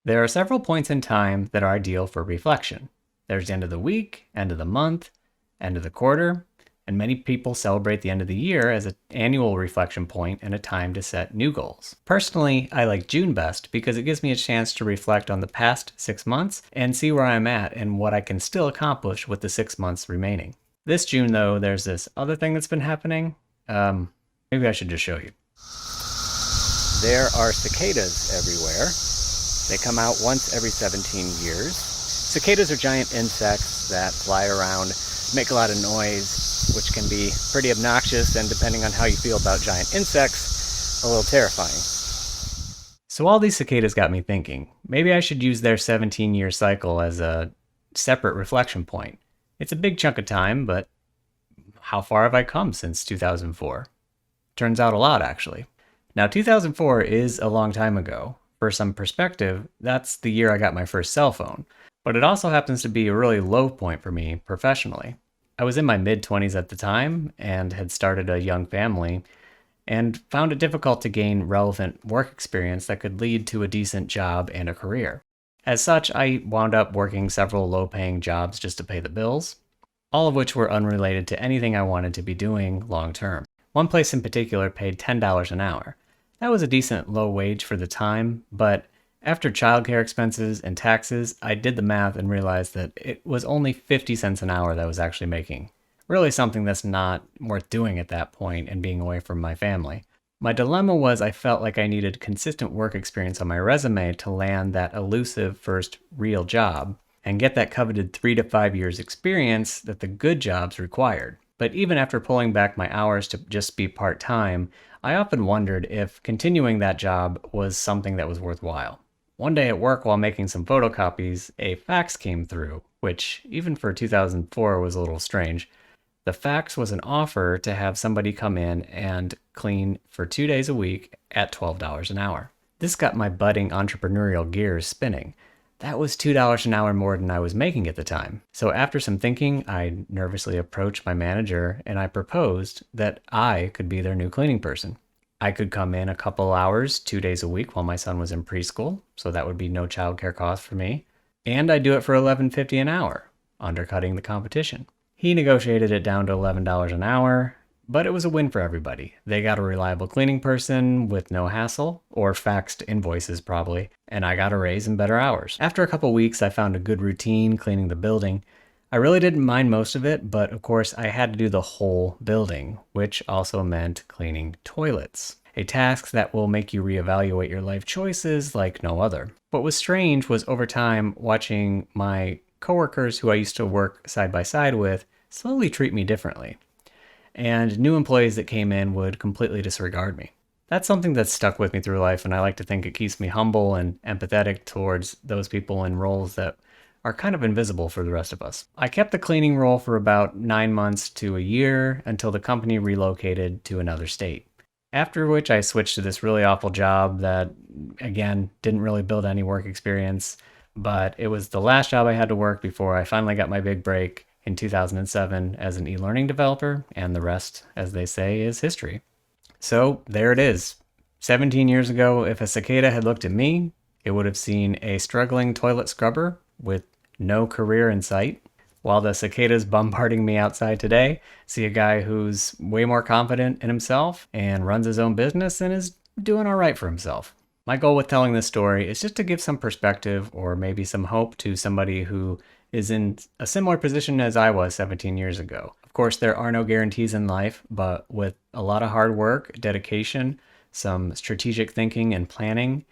There are several points in time that are ideal for reflection. There's the end of the week, end of the month, end of the quarter, and many people celebrate the end of the year as an annual reflection point and a time to set new goals. Personally, I like June best because it gives me a chance to reflect on the past 6 months and see where I'm at and what I can still accomplish with the 6 months remaining. This June, though, there's this other thing that's been happening. Maybe I should just show you. There are cicadas everywhere. They come out once every 17 years. Cicadas are giant insects that fly around, make a lot of noise, which can be pretty obnoxious, and depending on how you feel about giant insects, a little terrifying. So all these cicadas got me thinking, maybe I should use their 17-year cycle as a separate reflection point. It's a big chunk of time, but how far have I come since 2004? Turns out a lot, actually. Now, 2004 is a long time ago. For some perspective, that's the year I got my first cell phone. But it also happens to be a really low point for me professionally. I was in my mid-20s at the time and had started a young family and found it difficult to gain relevant work experience that could lead to a decent job and a career. As such, I wound up working several low-paying jobs just to pay the bills, all of which were unrelated to anything I wanted to be doing long-term. One place in particular paid $10 an hour. That was a decent low wage for the time, but after childcare expenses and taxes, I did the math and realized that it was only 50 cents an hour that I was actually making. Really something that's not worth doing at that point and being away from my family. My dilemma was I felt like I needed consistent work experience on my resume to land that elusive first real job and get that coveted 3 to 5 years experience that the good jobs required. But even after pulling back my hours to just be part-time, I often wondered if continuing that job was something that was worthwhile. One day at work while making some photocopies, a fax came through, which even for 2004 was a little strange. The fax was an offer to have somebody come in and clean for 2 days a week at $12 an hour. This got my budding entrepreneurial gears spinning. That was $2 an hour more than I was making at the time. So after some thinking, I nervously approached my manager and I proposed that I could be their new cleaning person. I could come in a couple hours, 2 days a week while my son was in preschool, so that would be no childcare cost for me. And I'd do it for $11.50 an hour, undercutting the competition. He negotiated it down to $11 an hour, but it was a win for everybody. They got a reliable cleaning person with no hassle, or faxed invoices probably, and I got a raise and better hours. After a couple weeks, I found a good routine cleaning the building. I really didn't mind most of it, but of course I had to do the whole building, which also meant cleaning toilets. A task that will make you reevaluate your life choices like no other. What was strange was over time watching my coworkers who I used to work side by side with slowly treat me differently. And new employees that came in would completely disregard me. That's something that's stuck with me through life, and I like to think it keeps me humble and empathetic towards those people in roles that are kind of invisible for the rest of us. I kept the cleaning role for about 9 months to a year until the company relocated to another state. After which I switched to this really awful job that, again, didn't really build any work experience, but it was the last job I had to work before I finally got my big break in 2007 as an e-learning developer, and the rest, as they say, is history. So there it is. 17 years ago, if a cicada had looked at me, it would have seen a struggling toilet scrubber with no career in sight, while the cicadas bombarding me outside today see a guy who's way more confident in himself and runs his own business and is doing all right for himself. My goal with telling this story is just to give some perspective or maybe some hope to somebody who is in a similar position as I was 17 years ago. Of course, there are no guarantees in life, but with a lot of hard work, dedication, some strategic thinking and planning,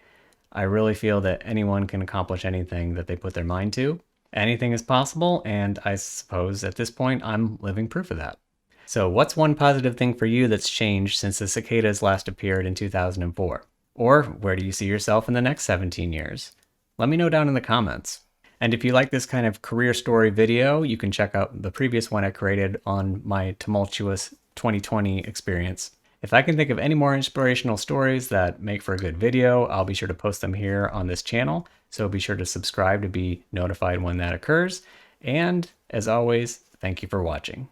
I really feel that anyone can accomplish anything that they put their mind to. Anything is possible, and I suppose at this point I'm living proof of that. So what's one positive thing for you that's changed since the cicadas last appeared in 2004? Or where do you see yourself in the next 17 years? Let me know down in the comments. And if you like this kind of career story video, you can check out the previous one I created on my tumultuous 2020 experience. If I can think of any more inspirational stories that make for a good video, I'll be sure to post them here on this channel. So be sure to subscribe to be notified when that occurs. And as always, thank you for watching.